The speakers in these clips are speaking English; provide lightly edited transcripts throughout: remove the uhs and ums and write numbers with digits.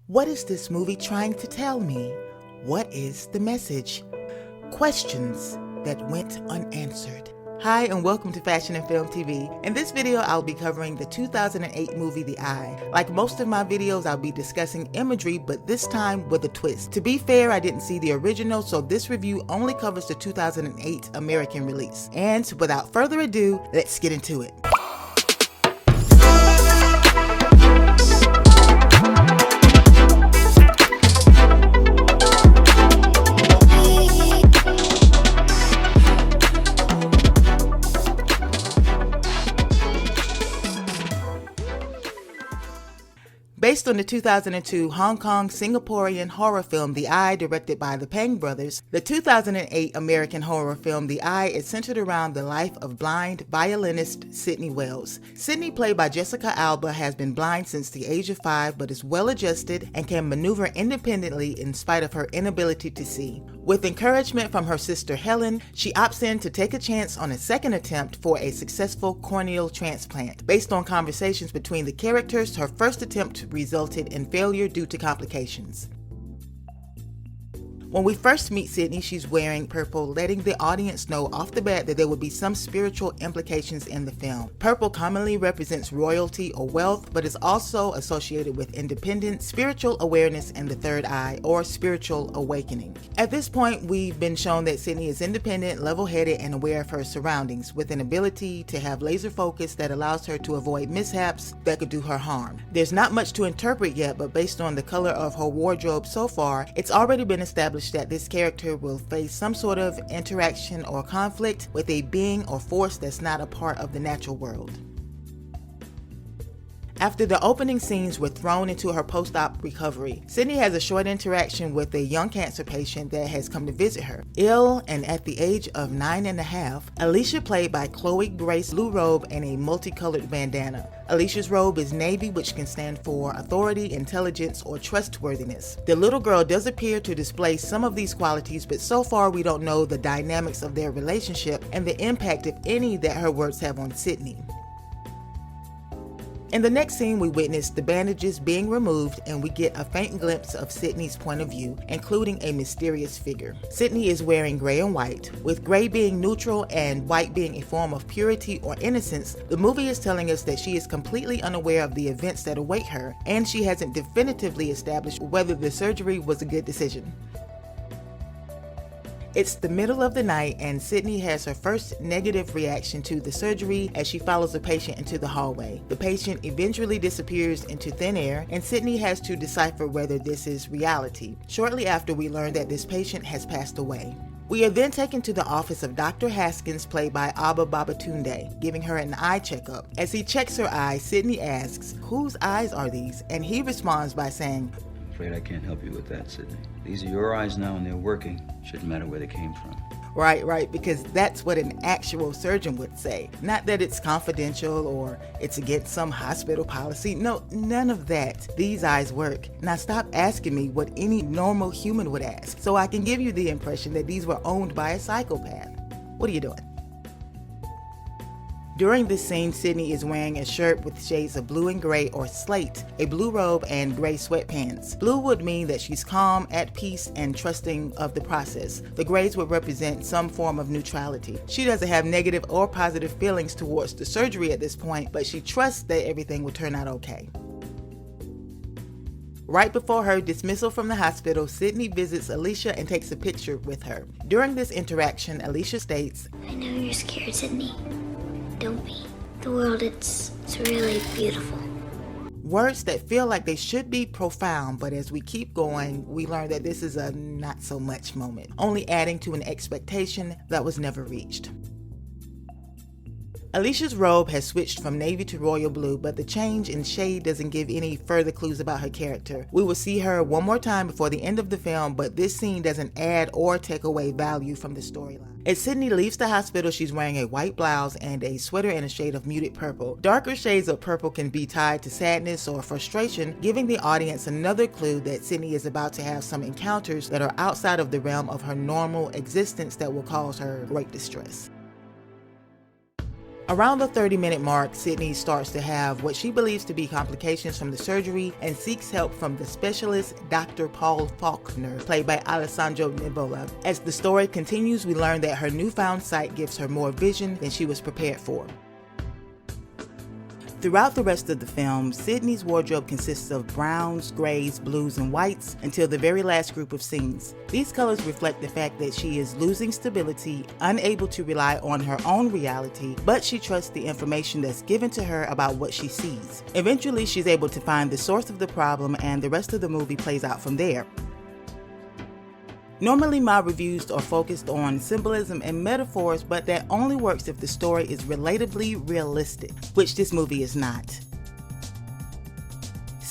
What is this movie trying to tell me? What is the message? Questions that went unanswered. Hi and welcome to Fashion and Film TV. In this video, I'll be covering the 2008 movie The Eye. Like most of my videos, I'll be discussing imagery, but this time with a twist. To be fair, I didn't see the original, so this review only covers the 2008 American release. And without further ado, let's get into it. Based on the 2002 Hong Kong-Singaporean horror film The Eye, directed by the Pang brothers, the 2008 American horror film The Eye is centered around the life of blind violinist Sydney Wells. Sydney, played by Jessica Alba, has been blind since the age of 5 but is well-adjusted and can maneuver independently in spite of her inability to see. With encouragement from her sister Helen, she opts in to take a chance on a second attempt for a successful corneal transplant. Based on conversations between the characters, her first attempt resulted in failure due to complications. When we first meet Sydney, she's wearing purple, letting the audience know off the bat that there would be some spiritual implications in the film. Purple commonly represents royalty or wealth, but is also associated with independence, spiritual awareness, and the third eye, or spiritual awakening. At this point, we've been shown that Sydney is independent, level-headed, and aware of her surroundings, with an ability to have laser focus that allows her to avoid mishaps that could do her harm. There's not much to interpret yet, but based on the color of her wardrobe so far, it's already been established that this character will face some sort of interaction or conflict with a being or force that's not a part of the natural world. After the opening scenes were thrown into her post-op recovery, Sydney has a short interaction with a young cancer patient that has come to visit her. Ill and at the age of 9.5, Alicia, played by Chloe Grace, blue robe and a multicolored bandana. Alicia's robe is navy, which can stand for authority, intelligence, or trustworthiness. The little girl does appear to display some of these qualities, but so far we don't know the dynamics of their relationship and the impact, if any, that her words have on Sydney. In the next scene, we witness the bandages being removed and we get a faint glimpse of Sydney's point of view, including a mysterious figure. Sydney is wearing gray and white, with gray being neutral and white being a form of purity or innocence. The movie is telling us that she is completely unaware of the events that await her, and she hasn't definitively established whether the surgery was a good decision. It's the middle of the night and Sydney has her first negative reaction to the surgery as she follows the patient into the hallway. The patient eventually disappears into thin air and Sydney has to decipher whether this is reality. Shortly after, we learn that this patient has passed away. We are then taken to the office of Dr. Haskins, played by Abba Babatunde, giving her an eye checkup. As he checks her eyes, Sydney asks, "Whose eyes are these?" And he responds by saying, "I'm afraid I can't help you with that, Sydney. These are your eyes now and they're working. Shouldn't matter where they came from." Right, because that's what an actual surgeon would say. Not that it's confidential or it's against some hospital policy. No, none of that. These eyes work. Now stop asking me what any normal human would ask, so I can give you the impression that these were owned by a psychopath. What are you doing? During this scene, Sydney is wearing a shirt with shades of blue and gray or slate, a blue robe, and gray sweatpants. Blue would mean that she's calm, at peace, and trusting of the process. The grays would represent some form of neutrality. She doesn't have negative or positive feelings towards the surgery at this point, but she trusts that everything will turn out okay. Right before her dismissal from the hospital, Sydney visits Alicia and takes a picture with her. During this interaction, Alicia states, "I know you're scared, Sydney. Don't be. The world, it's really beautiful." Words that feel like they should be profound, but as we keep going, we learn that this is a not so much moment, only adding to an expectation that was never reached. Alicia's robe has switched from navy to royal blue, but the change in shade doesn't give any further clues about her character. We will see her one more time before the end of the film, but this scene doesn't add or take away value from the storyline. As Sydney leaves the hospital, she's wearing a white blouse and a sweater in a shade of muted purple. Darker shades of purple can be tied to sadness or frustration, giving the audience another clue that Sydney is about to have some encounters that are outside of the realm of her normal existence that will cause her great distress. Around the 30-minute mark, Sydney starts to have what she believes to be complications from the surgery and seeks help from the specialist Dr. Paul Faulkner, played by Alessandro Nivola. As the story continues, we learn that her newfound sight gives her more vision than she was prepared for. Throughout the rest of the film, Sydney's wardrobe consists of browns, grays, blues, and whites until the very last group of scenes. These colors reflect the fact that she is losing stability, unable to rely on her own reality, but she trusts the information that's given to her about what she sees. Eventually, she's able to find the source of the problem, and the rest of the movie plays out from there. Normally my reviews are focused on symbolism and metaphors, but that only works if the story is relatively realistic, which this movie is not.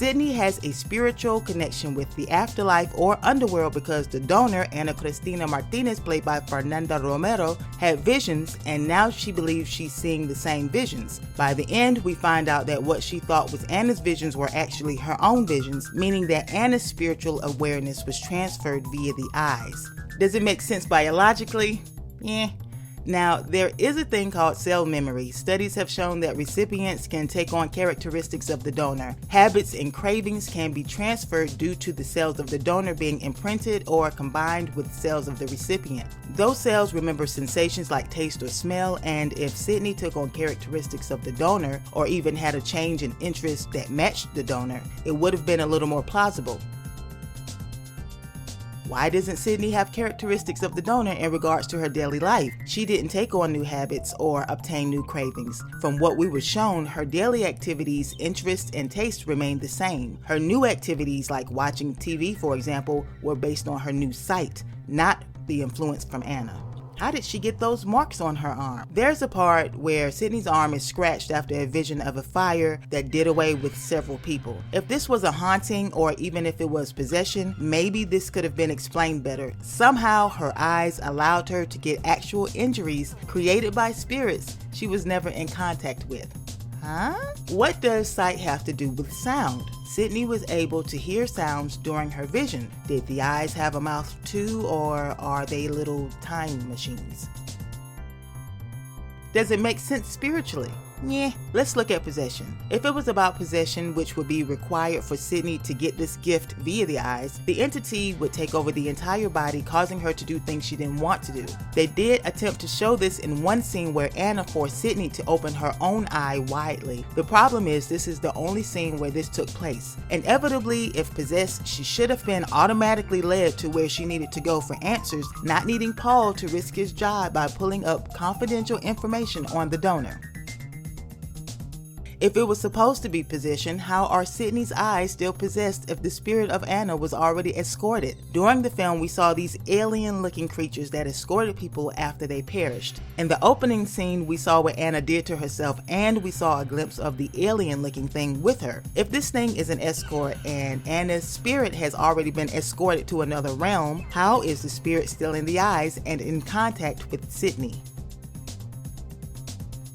Sydney has a spiritual connection with the afterlife or underworld because the donor, Ana Cristina Martinez, played by Fernanda Romero, had visions, and now she believes she's seeing the same visions. By the end, we find out that what she thought was Anna's visions were actually her own visions, meaning that Anna's spiritual awareness was transferred via the eyes. Does it make sense biologically? Yeah. Now, there is a thing called cell memory. Studies have shown that recipients can take on characteristics of the donor. Habits and cravings can be transferred due to the cells of the donor being imprinted or combined with cells of the recipient. Those cells remember sensations like taste or smell, and if Sydney took on characteristics of the donor or even had a change in interest that matched the donor, it would have been a little more plausible. Why doesn't Sydney have characteristics of the donor in regards to her daily life? She didn't take on new habits or obtain new cravings. From what we were shown, her daily activities, interests, and tastes remained the same. Her new activities, like watching TV, for example, were based on her new sight, not the influence from Anna. How did she get those marks on her arm? There's a part where Sydney's arm is scratched after a vision of a fire that did away with several people. If this was a haunting or even if it was possession, maybe this could have been explained better. Somehow her eyes allowed her to get actual injuries created by spirits she was never in contact with. Huh? What does sight have to do with sound? Sydney was able to hear sounds during her vision. Did the eyes have a mouth too, or are they little time machines? Does it make sense spiritually? Yeah, let's look at possession. If it was about possession, which would be required for Sydney to get this gift via the eyes, the entity would take over the entire body, causing her to do things she didn't want to do. They did attempt to show this in one scene where Anna forced Sydney to open her own eye widely. The problem is this is the only scene where this took place. Inevitably, if possessed, she should have been automatically led to where she needed to go for answers, not needing Paul to risk his job by pulling up confidential information on the donor. If it was supposed to be possession, how are Sydney's eyes still possessed if the spirit of Anna was already escorted? During the film, we saw these alien-looking creatures that escorted people after they perished. In the opening scene, we saw what Anna did to herself, and we saw a glimpse of the alien-looking thing with her. If this thing is an escort and Anna's spirit has already been escorted to another realm, how is the spirit still in the eyes and in contact with Sydney?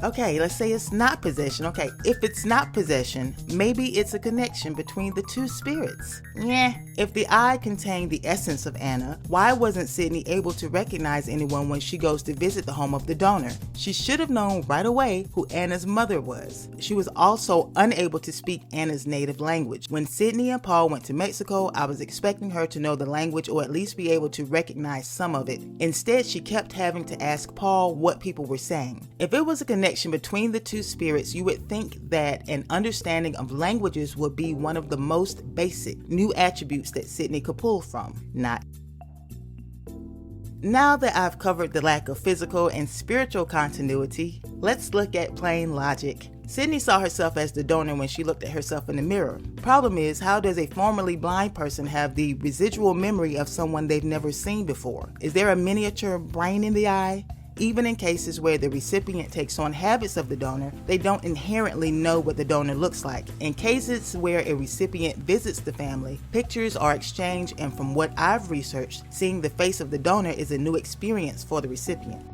Okay, let's say it's not possession. Okay, if it's not possession, maybe it's a connection between the two spirits. Yeah. If the eye contained the essence of Anna, why wasn't Sydney able to recognize anyone when she goes to visit the home of the donor? She should have known right away who Anna's mother was. She was also unable to speak Anna's native language. When Sydney and Paul went to Mexico, I was expecting her to know the language or at least be able to recognize some of it. Instead, she kept having to ask Paul what people were saying. If it was a connection between the two spirits, you would think that an understanding of languages would be one of the most basic new attributes that Sydney could pull from. Not. Now that I've covered the lack of physical and spiritual continuity, let's look at plain logic. Sydney saw herself as the donor when she looked at herself in the mirror. Problem is, how does a formerly blind person have the residual memory of someone they've never seen before? Is there a miniature brain in the eye? Even in cases where the recipient takes on habits of the donor, they don't inherently know what the donor looks like. In cases where a recipient visits the family, pictures are exchanged, and from what I've researched, seeing the face of the donor is a new experience for the recipient.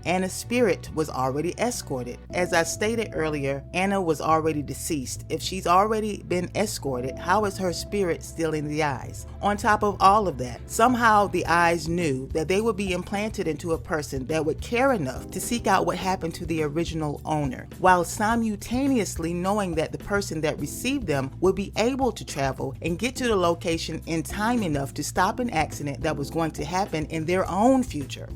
Anna's spirit was already escorted. As I stated earlier, Anna was already deceased. If she's already been escorted, how is her spirit still in the eyes? On top of all of that, somehow the eyes knew that they would be implanted into a person that would care enough to seek out what happened to the original owner, while simultaneously knowing that the person that received them would be able to travel and get to the location in time enough to stop an accident that was going to happen in their own future.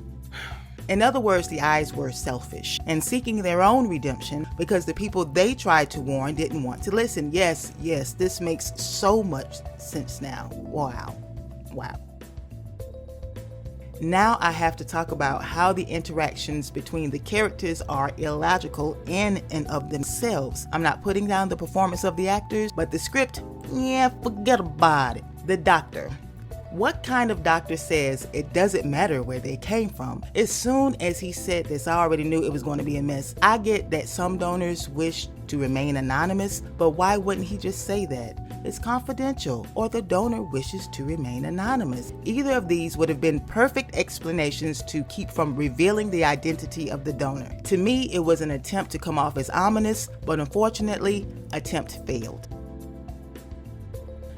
In other words, the eyes were selfish and seeking their own redemption because the people they tried to warn didn't want to listen. Yes, this makes so much sense now. Wow. Now I have to talk about how the interactions between the characters are illogical in and of themselves. I'm not putting down the performance of the actors, but the script, forget about it. The doctor. What kind of doctor says it doesn't matter where they came from? As soon as he said this, I already knew it was going to be a mess. I get that some donors wish to remain anonymous, but why wouldn't he just say that? It's confidential, or the donor wishes to remain anonymous. Either of these would have been perfect explanations to keep from revealing the identity of the donor. To me, it was an attempt to come off as ominous, but unfortunately, attempt failed.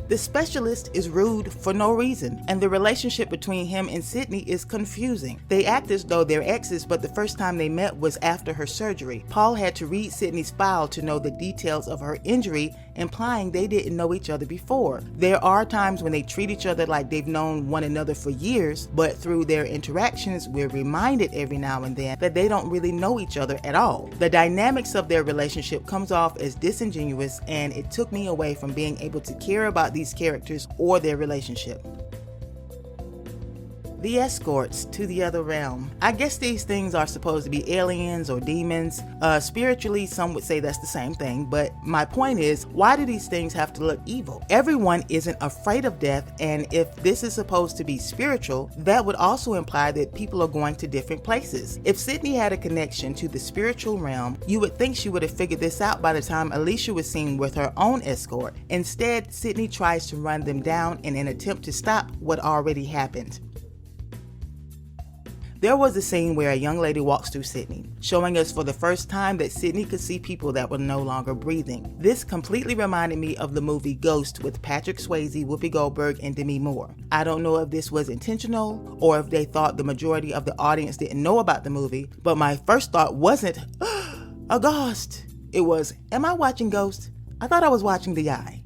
The specialist is rude for no reason, and the relationship between him and Sydney is confusing. They act as though they're exes, but the first time they met was after her surgery. Paul had to read Sydney's file to know the details of her injury, implying they didn't know each other before. There are times when they treat each other like they've known one another for years, but through their interactions, we're reminded every now and then that they don't really know each other at all. The dynamics of their relationship comes off as disingenuous, and it took me away from being able to care about these characters or their relationship. The escorts to the other realm. I guess these things are supposed to be aliens or demons. Spiritually, some would say that's the same thing, but my point is, why do these things have to look evil? Everyone isn't afraid of death, and if this is supposed to be spiritual, that would also imply that people are going to different places. If Sydney had a connection to the spiritual realm, you would think she would have figured this out by the time Alicia was seen with her own escort. Instead, Sydney tries to run them down in an attempt to stop what already happened. There was a scene where a young lady walks through Sydney, showing us for the first time that Sydney could see people that were no longer breathing. This completely reminded me of the movie Ghost with Patrick Swayze, Whoopi Goldberg, and Demi Moore. I don't know if this was intentional or if they thought the majority of the audience didn't know about the movie, but my first thought wasn't, a ghost. It was, am I watching Ghost? I thought I was watching The Eye.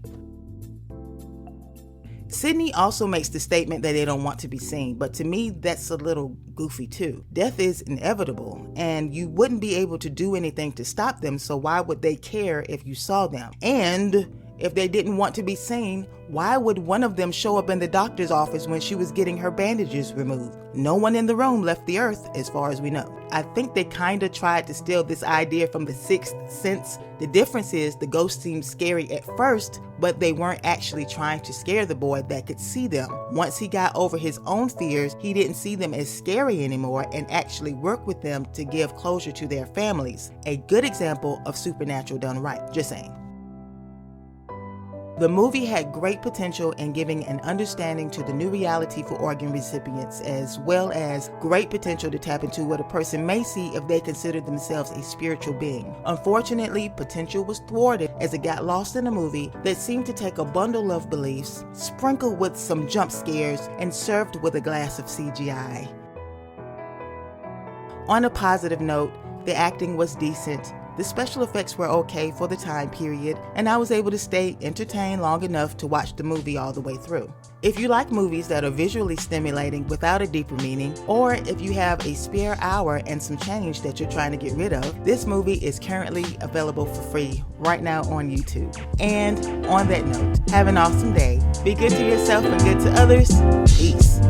Sydney also makes the statement that they don't want to be seen, but to me, that's a little goofy too. Death is inevitable, and you wouldn't be able to do anything to stop them, so why would they care if you saw them? And if they didn't want to be seen, why would one of them show up in the doctor's office when she was getting her bandages removed? No one in the room left the earth, as far as we know. I think they kinda tried to steal this idea from The Sixth Sense. The difference is the ghost seemed scary at first, but they weren't actually trying to scare the boy that could see them. Once he got over his own fears, he didn't see them as scary anymore and actually worked with them to give closure to their families. A good example of supernatural done right, just saying. The movie had great potential in giving an understanding to the new reality for organ recipients, as well as great potential to tap into what a person may see if they consider themselves a spiritual being. Unfortunately, potential was thwarted as it got lost in a movie that seemed to take a bundle of beliefs, sprinkled with some jump scares, and served with a glass of CGI. On a positive note, the acting was decent. The special effects were okay for the time period, and I was able to stay entertained long enough to watch the movie all the way through. If you like movies that are visually stimulating without a deeper meaning, or if you have a spare hour and some change that you're trying to get rid of, this movie is currently available for free right now on YouTube. And on that note, have an awesome day. Be good to yourself and good to others. Peace.